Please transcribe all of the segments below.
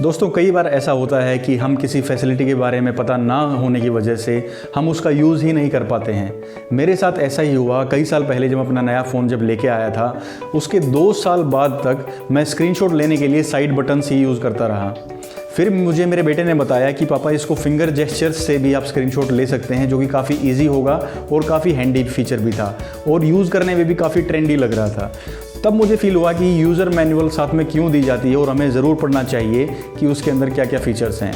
दोस्तों कई बार ऐसा होता है कि हम किसी फैसिलिटी के बारे में पता ना होने की वजह से हम उसका यूज़ ही नहीं कर पाते हैं। मेरे साथ ऐसा ही हुआ कई साल पहले जब अपना नया फ़ोन जब लेके आया था, उसके 2 साल बाद तक मैं स्क्रीनशॉट लेने के लिए साइड बटन्स ही यूज़ करता रहा। फिर मुझे मेरे बेटे ने बताया कि पापा इसको फिंगर जेस्चर्स से भी आप स्क्रीनशॉट ले सकते हैं, जो कि काफ़ी इजी होगा और काफ़ी हैंडी फीचर भी था और यूज़ करने में भी काफ़ी ट्रेंडी लग रहा था। तब मुझे फील हुआ कि यूज़र मैनुअल साथ में क्यों दी जाती है और हमें ज़रूर पढ़ना चाहिए कि उसके अंदर क्या क्या फ़ीचर्स हैं।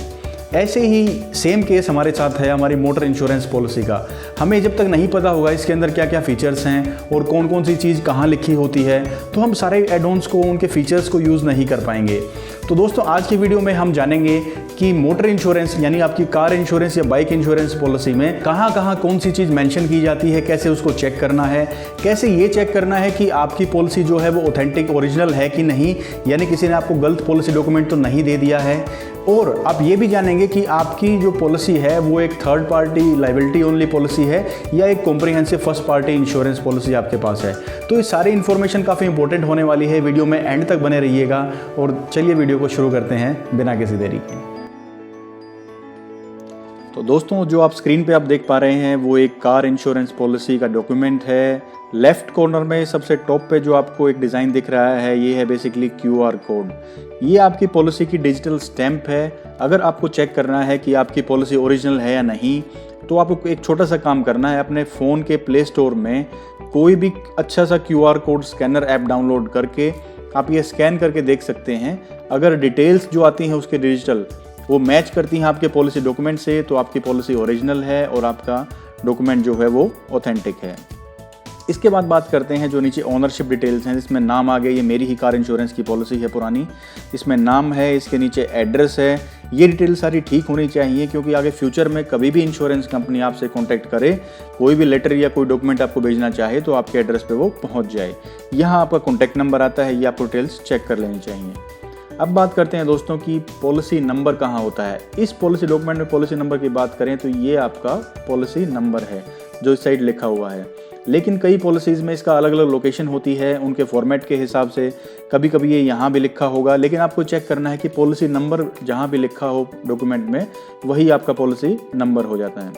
ऐसे ही सेम केस हमारे साथ है हमारी मोटर इंश्योरेंस पॉलिसी का। हमें जब तक नहीं पता होगा इसके अंदर क्या क्या फ़ीचर्स हैं और कौन कौन सी चीज़ कहाँ लिखी होती है, तो हम सारे एड-ऑन्स को, उनके फ़ीचर्स को यूज़ नहीं कर पाएंगे। तो दोस्तों आज की वीडियो में हम जानेंगे कि मोटर इंश्योरेंस यानी आपकी कार इंश्योरेंस या बाइक इंश्योरेंस पॉलिसी में कहाँ कहाँ कौन सी चीज़ मेंशन की जाती है, कैसे उसको चेक करना है, कैसे ये चेक करना है कि आपकी पॉलिसी जो है वो ऑथेंटिक ओरिजिनल है कि नहीं, यानी किसी ने आपको गलत पॉलिसी डॉक्यूमेंट तो नहीं दे दिया है। और आप ये भी जानेंगे कि आपकी जो पॉलिसी है वो एक third party liability only policy है या एक comprehensive first party insurance policy आपके पास है। तो ये सारी इन्फॉर्मेशन काफ़ी इंपॉर्टेंट होने वाली है, वीडियो में एंड तक बने रहिएगा। और चलिए वीडियो को शुरू करते हैं बिना किसी देरी के। तो दोस्तों जो आप स्क्रीन पे आप देख पा रहे हैं वो एक कार इंश्योरेंस पॉलिसी का डॉक्यूमेंट है। लेफ्ट कॉर्नर में सबसे टॉप पे जो आपको एक डिज़ाइन दिख रहा है ये है बेसिकली QR कोड। ये आपकी पॉलिसी की डिजिटल स्टैंप है। अगर आपको चेक करना है कि आपकी पॉलिसी ओरिजिनल है या नहीं, तो आपको एक छोटा सा काम करना है, अपने फ़ोन के प्ले स्टोर में कोई भी अच्छा सा QR code scanner app download करके आप ये स्कैन करके देख सकते हैं। अगर डिटेल्स जो आती हैं उसके डिजिटल वो मैच करती हैं आपके पॉलिसी डॉक्यूमेंट से, तो आपकी पॉलिसी ओरिजिनल है और आपका डॉक्यूमेंट जो है वो ऑथेंटिक है। इसके बाद बात करते हैं जो नीचे ओनरशिप डिटेल्स हैं, इसमें नाम आ गया। ये मेरी ही कार इंश्योरेंस की पॉलिसी है पुरानी, इसमें नाम है, इसके नीचे एड्रेस है। ये डिटेल सारी ठीक होनी चाहिए क्योंकि आगे फ्यूचर में कभी भी इंश्योरेंस कंपनी आपसे कांटेक्ट करे, कोई भी लेटर या कोई डॉक्यूमेंट आपको भेजना चाहे तो आपके एड्रेस पे वो पहुंच जाए। यहाँ आपका कॉन्टैक्ट नंबर आता है, ये आपको डिटेल्स चेक कर लेनी चाहिए। अब बात करते हैं दोस्तों कि पॉलिसी नंबर कहाँ होता है। इस पॉलिसी डॉक्यूमेंट में पॉलिसी नंबर की बात करें तो ये आपका पॉलिसी नंबर है जो इस साइड लिखा हुआ है। लेकिन कई पॉलिसीज़ में इसका अलग अलग लोकेशन होती है उनके फॉर्मेट के हिसाब से। कभी कभी ये यहाँ भी लिखा होगा, लेकिन आपको चेक करना है कि पॉलिसी नंबर जहाँ भी लिखा हो डॉक्यूमेंट में वही आपका पॉलिसी नंबर हो जाता है।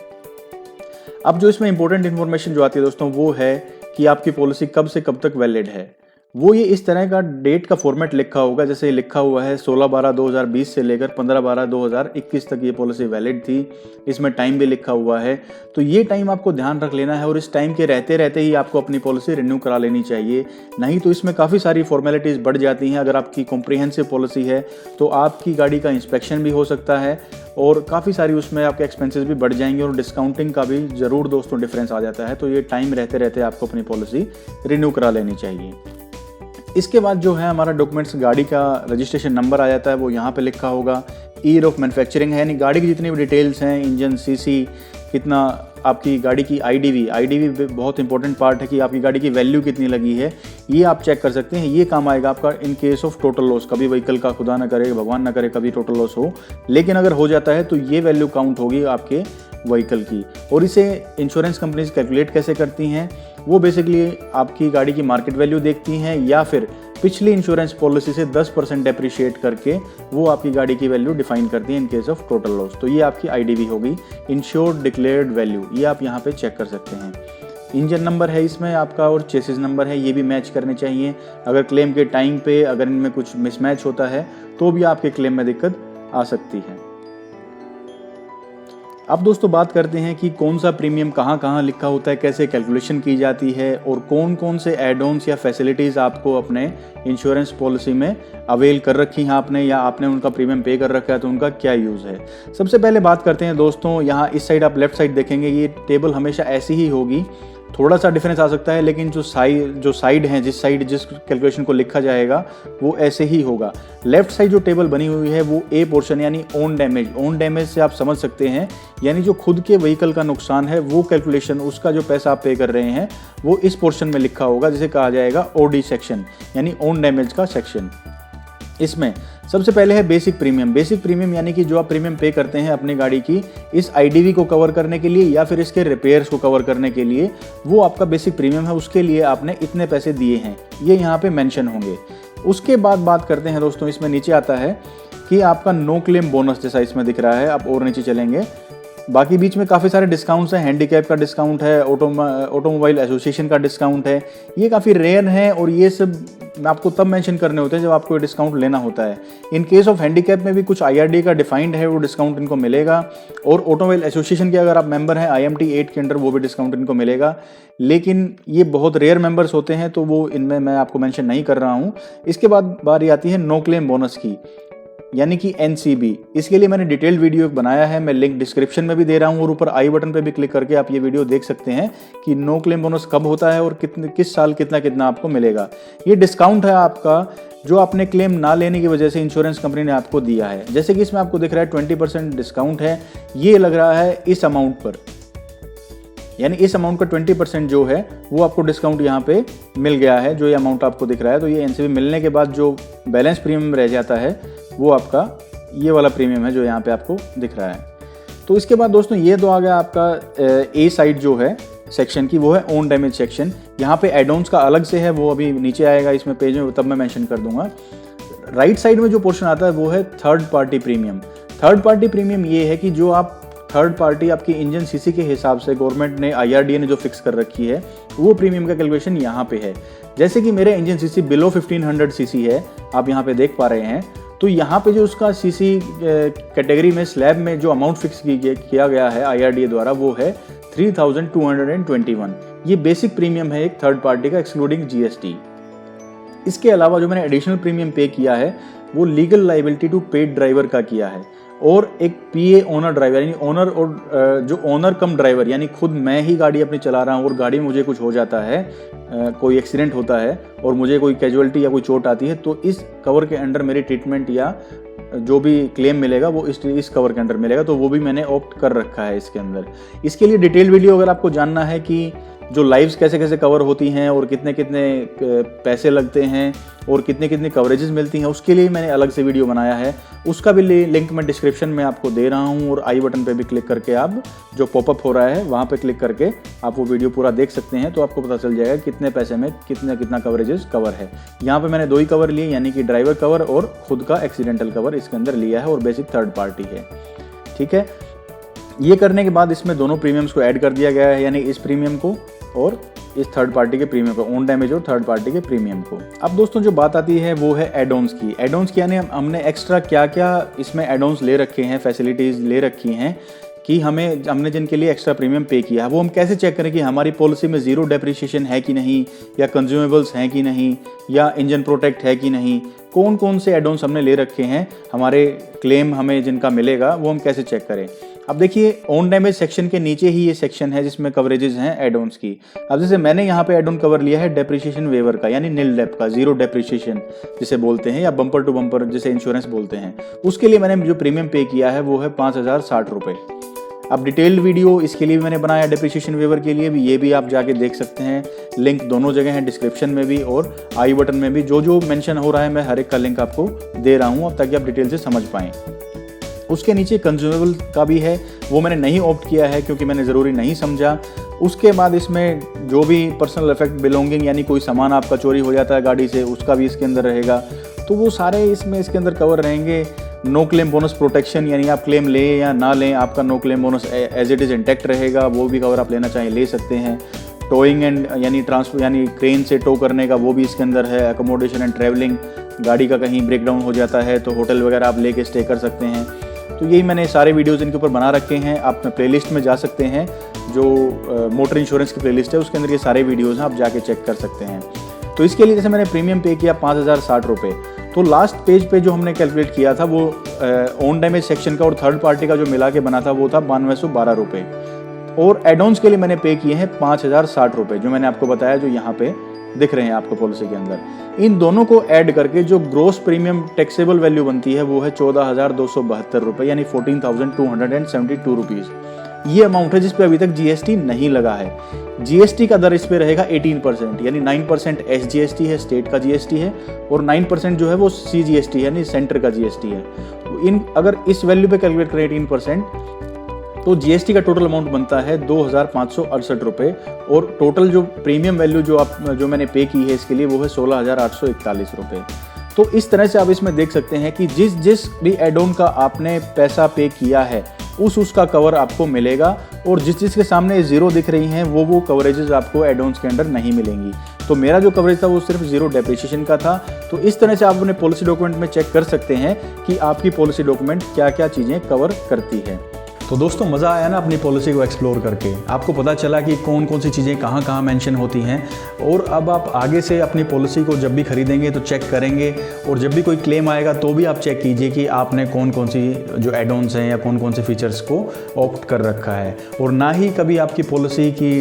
अब जो इसमें इंपॉर्टेंट इन्फॉर्मेशन जो आती है दोस्तों वो है कि आपकी पॉलिसी कब से कब तक वैलिड है। वो ये इस तरह का डेट का फॉर्मेट लिखा होगा, जैसे लिखा हुआ है 16/12/2020 से लेकर 15/12/2021 तक ये पॉलिसी वैलिड थी। इसमें टाइम भी लिखा हुआ है, तो ये टाइम आपको ध्यान रख लेना है और इस टाइम के रहते रहते ही आपको अपनी पॉलिसी रिन्यू करा लेनी चाहिए। नहीं तो इसमें काफ़ी सारी फॉर्मेलिटीज़ बढ़ जाती हैं। अगर आपकी कॉम्प्रिहेंसिव पॉलिसी है तो आपकी गाड़ी का इंस्पेक्शन भी हो सकता है और काफ़ी सारी उसमें आपके एक्सपेंसेस भी बढ़ जाएंगे और डिस्काउंटिंग का भी ज़रूर दोस्तों डिफरेंस आ जाता है। तो ये टाइम रहते रहते आपको अपनी पॉलिसी रिन्यू करा लेनी चाहिए। इसके बाद जो है हमारा डॉक्यूमेंट्स, गाड़ी का रजिस्ट्रेशन नंबर आ जाता है, वो यहाँ पे लिखा होगा। ईयर ऑफ मैन्युफैक्चरिंग है, यानी गाड़ी की जितनी भी डिटेल्स हैं, इंजन, सीसी, कितना आपकी गाड़ी की आईडीवी बहुत इंपॉर्टेंट पार्ट है कि आपकी गाड़ी की वैल्यू कितनी लगी है, ये आप चेक कर सकते हैं। ये काम आएगा आपका in case of total loss. कभी व्हीकल का खुदा ना करे, भगवान ना करे कभी टोटल लॉस हो, लेकिन अगर हो जाता है तो ये वैल्यू काउंट होगी आपके व्हीकल की। और इसे इंश्योरेंस कंपनीज कैलकुलेट कैसे करती हैं, वो बेसिकली आपकी गाड़ी की मार्केट वैल्यू देखती हैं या फिर पिछली इंश्योरेंस पॉलिसी से 10% डेप्रिशिएट करके वो आपकी गाड़ी की वैल्यू डिफाइन करती है in case of total loss. तो ये आपकी आईडीवी होगी, इंश्योर्ड डिक्लेयर्ड वैल्यू, ये आप यहाँ पे चेक कर सकते हैं। इंजन नंबर है इसमें आपका और चेसिस नंबर है, ये भी मैच करने चाहिए। अगर क्लेम के टाइम पे अगर इनमें कुछ मिसमैच होता है तो भी आपके क्लेम में दिक्कत आ सकती है। अब दोस्तों बात करते हैं कि कौन सा प्रीमियम कहाँ कहाँ लिखा होता है, कैसे कैलकुलेशन की जाती है और कौन कौन से एड-ऑन्स या फैसिलिटीज़ आपको अपने इंश्योरेंस पॉलिसी में अवेल कर रखी हैं आपने, या आपने उनका प्रीमियम पे कर रखा है तो उनका क्या यूज़ है। सबसे पहले बात करते हैं दोस्तों, यहाँ इस साइड आप लेफ्ट साइड देखेंगे ये टेबल हमेशा ऐसी ही होगी, थोड़ा सा डिफरेंस आ सकता है, लेकिन जो साइड है, जिस कैलकुलेशन को लिखा जाएगा वो ऐसे ही होगा। लेफ्ट साइड जो टेबल बनी हुई है वो ए पोर्शन यानी ओन डैमेज से आप समझ सकते हैं, यानी जो खुद के व्हीकल का नुकसान है वो कैलकुलेशन, उसका जो पैसा आप पे कर रहे हैं वो इस पोर्शन में लिखा होगा, जिसे कहा जाएगा ओडी सेक्शन यानी ओन डैमेज का सेक्शन। इसमें सबसे पहले है बेसिक प्रीमियम यानी कि जो आप प्रीमियम पे करते हैं अपनी गाड़ी की इस आईडीवी को कवर करने के लिए या फिर इसके रिपेयर्स को कवर करने के लिए, वो आपका बेसिक प्रीमियम है, उसके लिए आपने इतने पैसे दिए हैं, ये यहाँ पे मेंशन होंगे। उसके बाद बात करते हैं दोस्तों, इसमें नीचे आता है कि आपका नो क्लेम बोनस जैसा इसमें दिख रहा है। आप और नीचे चलेंगे, बाकी बीच में काफ़ी सारे डिस्काउंट्स हैं। हैंडीकैप का डिस्काउंट है, ऑटोमोबाइल एसोसिएशन का डिस्काउंट है। ये काफ़ी रेयर है और ये सब आपको तब मेंशन करने होते हैं जब आपको डिस्काउंट लेना होता है। इन केस ऑफ हैंडीकैप में भी कुछ IRD का डिफाइंड है, वो डिस्काउंट इनको मिलेगा। और ऑटोमोबाइल एसोसिएशन के अगर आप मेंबर हैं IMT 8 के अंडर, वो भी डिस्काउंट इनको मिलेगा। लेकिन ये बहुत रेयर मेंबर्स होते हैं, तो वो इनमें मैं आपको मेंशन नहीं कर रहा हूँ। इसके बाद बारी आती है नो क्लेम बोनस की, यानी कि NCB। इसके लिए मैंने डिटेल्ड वीडियो बनाया है, मैं लिंक डिस्क्रिप्शन में भी दे रहा हूँ और ऊपर आई बटन पे भी क्लिक करके आप ये वीडियो देख सकते हैं कि नो क्लेम बोनस कब होता है और किस साल कितना आपको मिलेगा। ये डिस्काउंट है आपका जो आपने क्लेम ना लेने की वजह से इंश्योरेंस कंपनी ने आपको दिया है। जैसे कि इसमें आपको दिख रहा है 20% डिस्काउंट है, ये लग रहा है इस अमाउंट पर, यानी इस अमाउंट का 20% जो है वो आपको डिस्काउंट यहाँ पे मिल गया है, जो ये अमाउंट आपको दिख रहा है। तो ये NCB मिलने के बाद जो बैलेंस प्रीमियम रह जाता है वो आपका ये वाला प्रीमियम है जो यहाँ पे आपको दिख रहा है। तो इसके बाद दोस्तों ये तो आ गया आपका ए साइड जो है सेक्शन की, वो है ओन डैमेज सेक्शन। यहाँ पे एड-ऑन्स का अलग से है, वो अभी नीचे आएगा इसमें पेज में, तब मैं मेंशन कर दूंगा। राइट साइड में जो पोर्शन आता है वो है third party premium. Third party premium ये है कि जो आप थर्ड पार्टी आपकी इंजन सीसी के हिसाब से गवर्नमेंट ने IRDA ने जो फिक्स कर रखी है, वो प्रीमियम का कैलकुलेशन यहाँ पे है। जैसे कि मेरे इंजन सीसी बिलो 1500 सीसी है, आप यहाँ पे देख पा रहे हैं। तो यहाँ पे जो उसका सीसी कैटेगरी में स्लैब में जो अमाउंट फिक्स किया गया है IRDA द्वारा, वो है 3221। ये बेसिक प्रीमियम है एक थर्ड पार्टी का, एक्सक्लूडिंग GST। इसके अलावा जो मैंने एडिशनल प्रीमियम पे किया है वो legal liability to paid driver का किया है, और एक PA ओनर ड्राइवर, यानी ओनर और जो ओनर कम ड्राइवर, यानी खुद मैं ही गाड़ी अपनी चला रहा हूँ और गाड़ी में मुझे कुछ हो जाता है, कोई एक्सीडेंट होता है और मुझे कोई कैजुअलिटी या कोई चोट आती है, तो इस कवर के अंडर मेरी ट्रीटमेंट या जो भी क्लेम मिलेगा वो इस कवर के अंडर मिलेगा। तो वो भी मैंने ऑप्ट कर रखा है इसके अंदर। इसके लिए डिटेल वीडियो अगर आपको जानना है कि जो लाइव्स कैसे कैसे कवर होती हैं और कितने कितने पैसे लगते हैं और कितने कितने कवरेजेस मिलती हैं, उसके लिए मैंने अलग से वीडियो बनाया है। उसका भी लिंक मैं डिस्क्रिप्शन में आपको दे रहा हूं, और आई बटन पे भी क्लिक करके आप जो पॉपअप हो रहा है वहां पे क्लिक करके आप वो वीडियो पूरा देख सकते हैं। तो आपको पता चल जाएगा कितने पैसे में कितना कवरेजेस कवर है। यहाँ पे मैंने 2 ही कवर लिए, यानी कि ड्राइवर कवर और खुद का एक्सीडेंटल कवर इसके अंदर लिया है, और बेसिक थर्ड पार्टी है। ठीक है, ये करने के बाद इसमें दोनों प्रीमियम्स को ऐड कर दिया गया है, यानी इस प्रीमियम को और इस थर्ड पार्टी के प्रीमियम को, ओन डैमेज और थर्ड पार्टी के प्रीमियम को। अब दोस्तों जो बात आती है वो है एड-ऑन्स की। एड-ऑन्स की यानी हमने एक्स्ट्रा क्या क्या इसमें एड-ऑन्स ले रखे हैं, फैसिलिटीज़ ले रखी हैं कि हमने जिनके लिए एक्स्ट्रा प्रीमियम पे किया है, वो हम कैसे चेक करें कि हमारी पॉलिसी में ज़ीरो डेप्रिसिएशन है कि नहीं, या कंज्यूमेबल्स हैं कि नहीं, या इंजन प्रोटेक्ट है कि नहीं, कौन कौन से एड-ऑन्स हमने ले रखे हैं, हमारे क्लेम हमें जिनका मिलेगा वो हम कैसे चेक करें। अब देखिए ओन डैमेज सेक्शन के नीचे ही ये सेक्शन है जिसमें कवरेजेस हैं एड-ऑन्स की। अब जैसे मैंने यहाँ पे एड-ऑन कवर लिया है डेप्रिसिएशन वेवर का, यानी नील डेप का, जीरो डेप्रिसिएशन जिसे बोलते हैं, या बम्पर टू बम्पर जिसे इंश्योरेंस बोलते हैं। उसके लिए मैंने जो प्रीमियम पे किया है वो है 5060 रुपये। अब डिटेल्ड वीडियो इसके लिए भी मैंने बनाया डेप्रिसिएशन वेवर के लिए भी, ये भी आप जाके देख सकते हैं। लिंक दोनों जगह है, डिस्क्रिप्शन में भी और आई बटन में भी। जो जो मेंशन हो रहा है मैं हर एक का लिंक आपको दे रहा हूँ, अब ताकि आप डिटेल से समझ पाएँ। उसके नीचे कंज्यूमेबल का भी है, वो मैंने नहीं ऑप्ट किया है क्योंकि मैंने ज़रूरी नहीं समझा। उसके बाद इसमें जो भी पर्सनल इफेक्ट बिलोंगिंग, यानी कोई सामान आपका चोरी हो जाता है गाड़ी से, उसका भी इसके अंदर रहेगा। तो वो सारे इसके अंदर कवर रहेंगे। नो क्लेम बोनस प्रोटेक्शन, यानी आप क्लेम लें या ना लें, आपका no claim bonus as it is intact रहेगा, वो भी कवर आप लेना चाहें ले सकते हैं। टोइंग एंड यानी ट्रांसफर, यानी क्रेन से टो करने का, वो भी इसके अंदर है। अकोमोडेशन एंड ट्रैवलिंग, गाड़ी का कहीं ब्रेकडाउन हो जाता है तो होटल वगैरह आप लेके स्टे कर सकते हैं। तो यही मैंने सारे वीडियोज़ इनके ऊपर बना रखे हैं। आप प्लेलिस्ट में जा सकते हैं, जो मोटर इंश्योरेंस की प्लेलिस्ट है उसके अंदर ये सारे वीडियोज़ हैं, आप जाके चेक कर सकते हैं। तो इसके लिए जैसे मैंने प्रीमियम पे किया 5060 रुपये, तो लास्ट पेज पे जो हमने कैलकुलेट किया था वो ओन डैमेज सेक्शन का और थर्ड पार्टी का जो मिला के बना था वो था 9212 रुपये। और एड-ऑन्स के लिए मैंने पे किए हैं 5060 रुपये, जो मैंने आपको बताया, जो यहाँ पे दिख रहे हैं आपको पॉलिसी के अंदर। इन दोनों को ऐड करके जो ग्रोस प्रीमियम टैक्सेबल वैल्यू बनती है वो है 14,272 रुपये, यानी 14,272 रुपीज़। ये अमाउंट है जिस पे अभी तक GST नहीं लगा है। GST का दर इस पे रहेगा 18%, यानी 9% SGST है, स्टेट का GST है, और 9% जो है वो CGST है, यानी सेंटर का GST है। अगर इस वैल्यू पे कैलकुलेट करें 18%, तो GST का टोटल अमाउंट बनता है 2,568 रुपये, और टोटल जो प्रीमियम वैल्यू जो मैंने पे की है इसके लिए वो है 16,841 रुपये। तो इस तरह से आप इसमें देख सकते हैं कि जिस भी एड ऑन का आपने पैसा पे किया है उसका कवर आपको मिलेगा, और जिसके सामने ज़ीरो दिख रही हैं वो कवरेजेस आपको एड ऑन्स के अंदर नहीं मिलेंगी। तो मेरा जो कवरेज था वो सिर्फ ज़ीरो डेप्रिसिएशन का था। तो इस तरह से आप अपने पॉलिसी डॉक्यूमेंट में चेक कर सकते हैं कि आपकी पॉलिसी डॉक्यूमेंट क्या क्या चीज़ें कवर करती है। तो दोस्तों मज़ा आया ना अपनी पॉलिसी को एक्सप्लोर करके, आपको पता चला कि कौन कौन सी चीज़ें कहाँ कहाँ मेंशन होती हैं, और अब आप आगे से अपनी पॉलिसी को जब भी खरीदेंगे तो चेक करेंगे, और जब भी कोई क्लेम आएगा तो भी आप चेक कीजिए कि आपने कौन कौन सी जो एड ऑन्स हैं या कौन कौन से फीचर्स को ऑप्ट कर रखा है, और ना ही कभी आपकी पॉलिसी की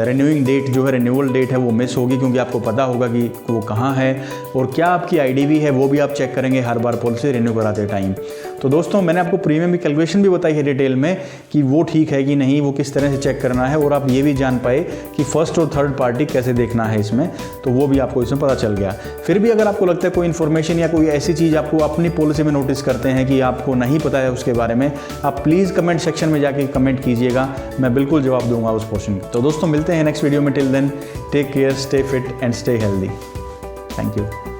रिन्यूइंग डेट जो है, रिन्यूअल डेट है वो मिस होगी, क्योंकि आपको पता होगा कि वो कहाँ है और क्या आपकी IDV है, वो भी आप चेक करेंगे हर बार पॉलिसी रिन्यू कराते टाइम। तो दोस्तों मैंने आपको प्रीमियम की कैलकुलेशन भी बताई है डिटेल में कि वो ठीक है कि नहीं, वो किस तरह से चेक करना है, और आप ये भी जान पाए कि फर्स्ट और थर्ड पार्टी कैसे देखना है इसमें, तो वो भी आपको इसमें पता चल गया। फिर भी अगर आपको लगता है कोई इन्फॉर्मेशन या कोई ऐसी चीज़ आपको अपनी पॉलिसी में नोटिस करते हैं कि आपको नहीं पता है उसके बारे में, आप प्लीज़ कमेंट सेक्शन में जाके कमेंट कीजिएगा, मैं बिल्कुल जवाब दूंगा उस क्वेश्चन। तो दोस्तों मिलते हैं नेक्स्ट वीडियो में, till then take care, stay fit and stay healthy. Thank you.